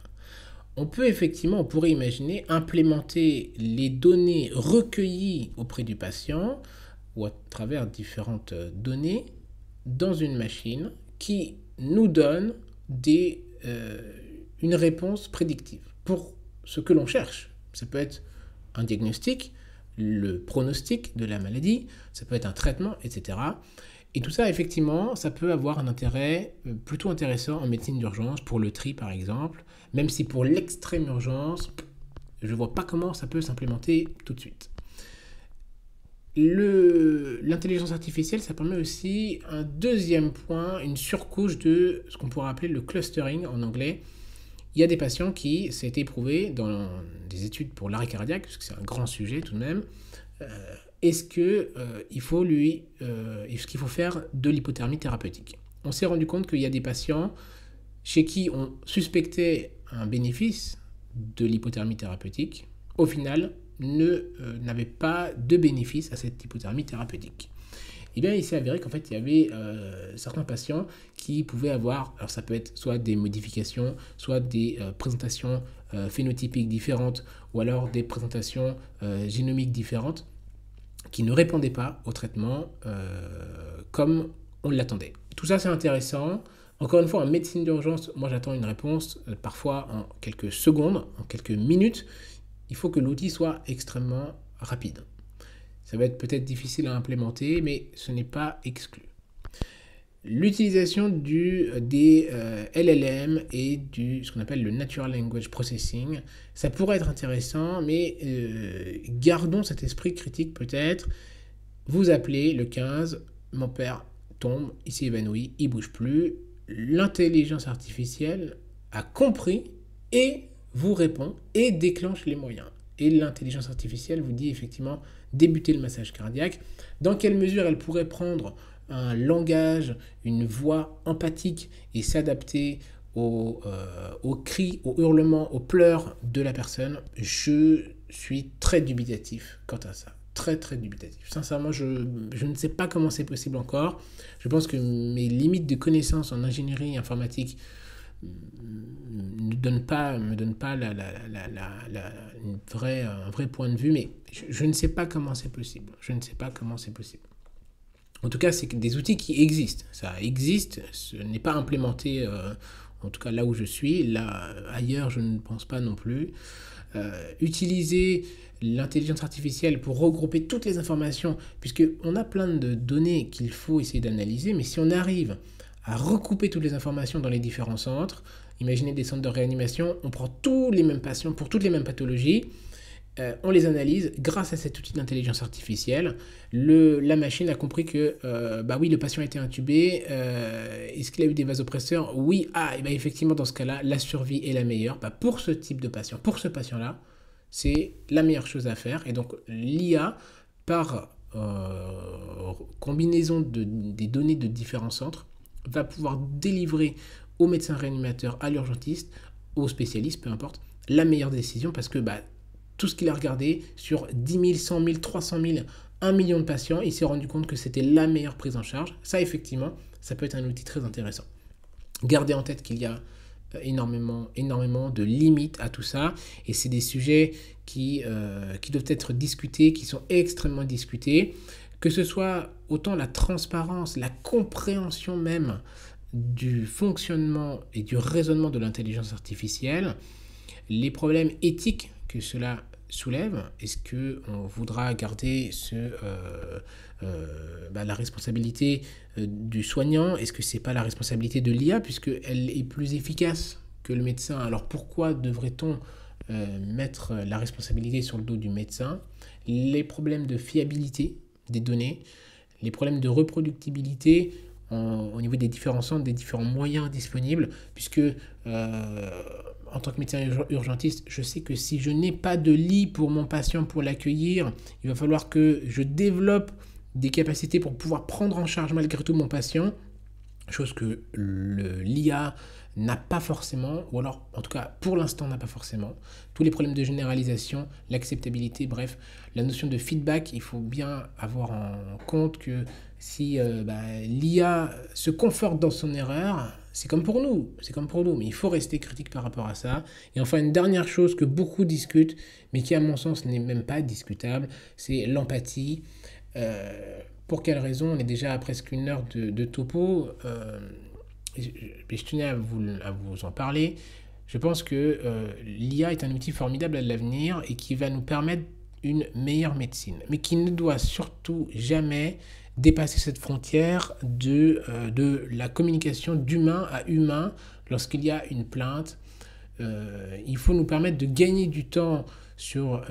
Speaker 1: On pourrait imaginer implémenter les données recueillies auprès du patient ou à travers différentes données dans une machine qui nous donne une réponse prédictive pour ce que l'on cherche. Ça peut être un diagnostic, le pronostic de la maladie, ça peut être un traitement, etc. Et tout ça, effectivement, ça peut avoir un intérêt plutôt intéressant en médecine d'urgence, pour le tri par exemple, même si pour l'extrême urgence, je ne vois pas comment ça peut s'implémenter tout de suite. L'intelligence artificielle, ça permet aussi un deuxième point, une surcouche de ce qu'on pourrait appeler le clustering en anglais. Il y a des patients qui, ça a été prouvé dans des études pour l'arrêt cardiaque, parce que c'est un grand sujet tout de même, est-ce qu'il faut faire de l'hypothermie thérapeutique. On s'est rendu compte qu'il y a des patients chez qui on suspectait un bénéfice de l'hypothermie thérapeutique, au final, n'avaient pas de bénéfice à cette hypothermie thérapeutique. Et bien, il s'est avéré qu'en fait, il y avait certains patients qui pouvaient avoir, alors ça peut être soit des modifications, soit des présentations phénotypiques différentes, ou alors des présentations génomiques différentes, qui ne répondaient pas au traitement comme on l'attendait. Tout ça, c'est intéressant. Encore une fois, en médecine d'urgence, moi j'attends une réponse parfois en quelques secondes, en quelques minutes. Il faut que l'outil soit extrêmement rapide. Ça va être peut-être difficile à implémenter, mais ce n'est pas exclu. L'utilisation des LLM et ce qu'on appelle le Natural Language Processing, ça pourrait être intéressant, mais gardons cet esprit critique peut-être. Vous appelez le 15, mon père tombe, il s'est évanoui, il ne bouge plus. L'intelligence artificielle a compris et vous répond et déclenche les moyens. Et l'intelligence artificielle vous dit effectivement débuter le massage cardiaque. Dans quelle mesure elle pourrait prendre un langage, une voix empathique et s'adapter aux cris, aux hurlements, aux pleurs de la personne? Je suis très dubitatif quant à ça. Très très dubitatif. Sincèrement, je ne sais pas comment c'est possible encore. Je pense que mes limites de connaissances en ingénierie informatique me donne pas un vrai point de vue, mais je ne sais pas comment c'est possible. En tout cas, c'est des outils qui existent. Ça existe, ce n'est pas implémenté, en tout cas là où je suis. Là, ailleurs, je ne pense pas non plus. Utiliser l'intelligence artificielle pour regrouper toutes les informations, puisqu'on a plein de données qu'il faut essayer d'analyser, mais si on arrive à recouper toutes les informations dans les différents centres. Imaginez des centres de réanimation, on prend tous les mêmes patients pour toutes les mêmes pathologies On les analyse grâce à cet outil d'intelligence artificielle. La machine a compris que, bah oui, le patient a été intubé. Est-ce qu'il a eu des vasopresseurs? Oui. Ah, et bah effectivement, dans ce cas-là, la survie est la meilleure. Bah, pour ce type de patient, pour ce patient-là, c'est la meilleure chose à faire. Et donc, l'IA, par combinaison des données de différents centres, va pouvoir délivrer au médecin réanimateur, à l'urgentiste, aux spécialistes, peu importe, la meilleure décision parce que bah, tout ce qu'il a regardé sur 10 000, 100 000, 300 000, 1 million de patients, il s'est rendu compte que c'était la meilleure prise en charge. Ça, effectivement, ça peut être un outil très intéressant. Gardez en tête qu'il y a énormément de limites à tout ça et c'est des sujets qui doivent être discutés, qui sont extrêmement discutés, que ce soit autant la transparence, la compréhension même du fonctionnement et du raisonnement de l'intelligence artificielle, les problèmes éthiques que cela soulève. Est-ce qu'on voudra garder la responsabilité du soignant? Est-ce que ce n'est pas la responsabilité de l'IA puisqu'elle est plus efficace que le médecin? Alors pourquoi devrait-on mettre la responsabilité sur le dos du médecin? Les problèmes de fiabilité des données, les problèmes de reproductibilité au niveau des différents centres, des différents moyens disponibles, puisque en tant que médecin urgentiste, je sais que si je n'ai pas de lit pour mon patient pour l'accueillir, il va falloir que je développe des capacités pour pouvoir prendre en charge malgré tout mon patient, chose que l'IA n'a pas forcément, ou alors en tout cas pour l'instant n'a pas forcément. Tous les problèmes de généralisation, l'acceptabilité, bref, la notion de feedback, il faut bien avoir en compte que si l'IA se conforte dans son erreur, c'est comme pour nous, mais il faut rester critique par rapport à ça. Et enfin, une dernière chose que beaucoup discutent, mais qui à mon sens n'est même pas discutable, c'est l'empathie. Pour quelle raison? On est déjà à presque une heure de topo. Je tenais à vous en parler. Je pense que l'IA est un outil formidable à l'avenir et qui va nous permettre une meilleure médecine, mais qui ne doit surtout jamais dépasser cette frontière de la communication d'humain à humain lorsqu'il y a une plainte. Il faut nous permettre de gagner du temps sur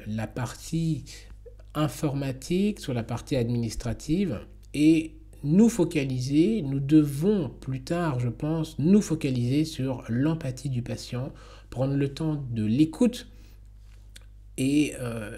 Speaker 1: la partie informatique, sur la partie administrative et nous devons plus tard, je pense, nous focaliser sur l'empathie du patient, prendre le temps de l'écoute. Et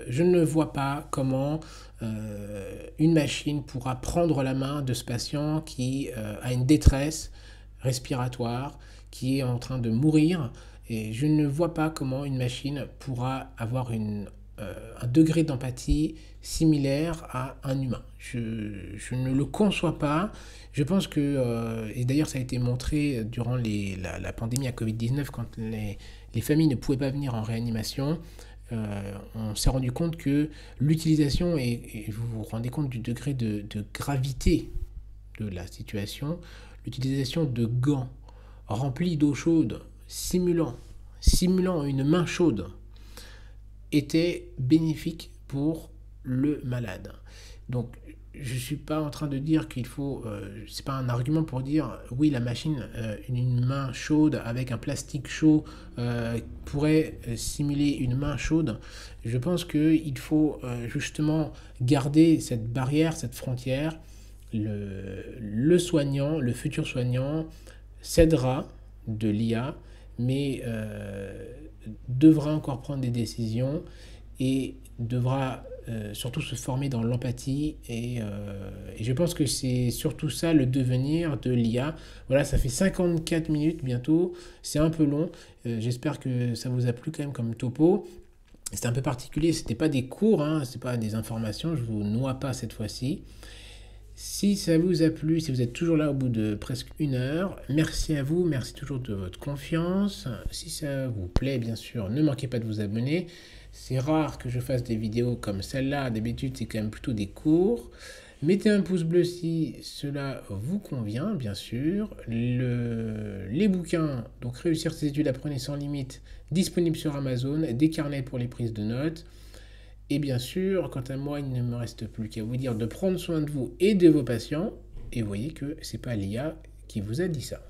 Speaker 1: je ne vois pas comment une machine pourra prendre la main de ce patient qui a une détresse respiratoire, qui est en train de mourir. Et je ne vois pas comment une machine pourra avoir un degré d'empathie similaire à un humain. Je ne le conçois pas. Je pense que, et d'ailleurs ça a été montré durant la pandémie à Covid-19, quand les familles ne pouvaient pas venir en réanimation, on s'est rendu compte que l'utilisation, et vous vous rendez compte du degré de gravité de la situation, l'utilisation de gants remplis d'eau chaude, simulant une main chaude, était bénéfique pour le malade. Donc je ne suis pas en train de dire qu'il faut, c'est pas un argument pour dire oui la machine, une main chaude avec un plastique chaud pourrait simuler une main chaude. Je pense qu'il faut justement garder cette barrière, cette frontière. Le soignant, le futur soignant s'aidera de l'IA, mais devra encore prendre des décisions et devra surtout se former dans l'empathie et je pense que c'est surtout ça le devenir de l'IA. Voilà, ça fait 54 minutes bientôt, c'est un peu long, j'espère que ça vous a plu quand même comme topo. C'était un peu particulier, c'était pas des cours, hein, c'est pas des informations, je vous noie pas cette fois-ci. Si ça vous a plu, si vous êtes toujours là au bout de presque une heure, merci à vous, merci toujours de votre confiance. Si ça vous plaît, bien sûr, ne manquez pas de vous abonner. C'est rare que je fasse des vidéos comme celle-là, d'habitude c'est quand même plutôt des cours. Mettez un pouce bleu si cela vous convient, bien sûr. Les bouquins, donc Réussir ses études, apprenez sans limite, disponibles sur Amazon, des carnets pour les prises de notes. Et bien sûr, quant à moi, il ne me reste plus qu'à vous dire de prendre soin de vous et de vos patients. Et vous voyez que c'est pas l'IA qui vous a dit ça.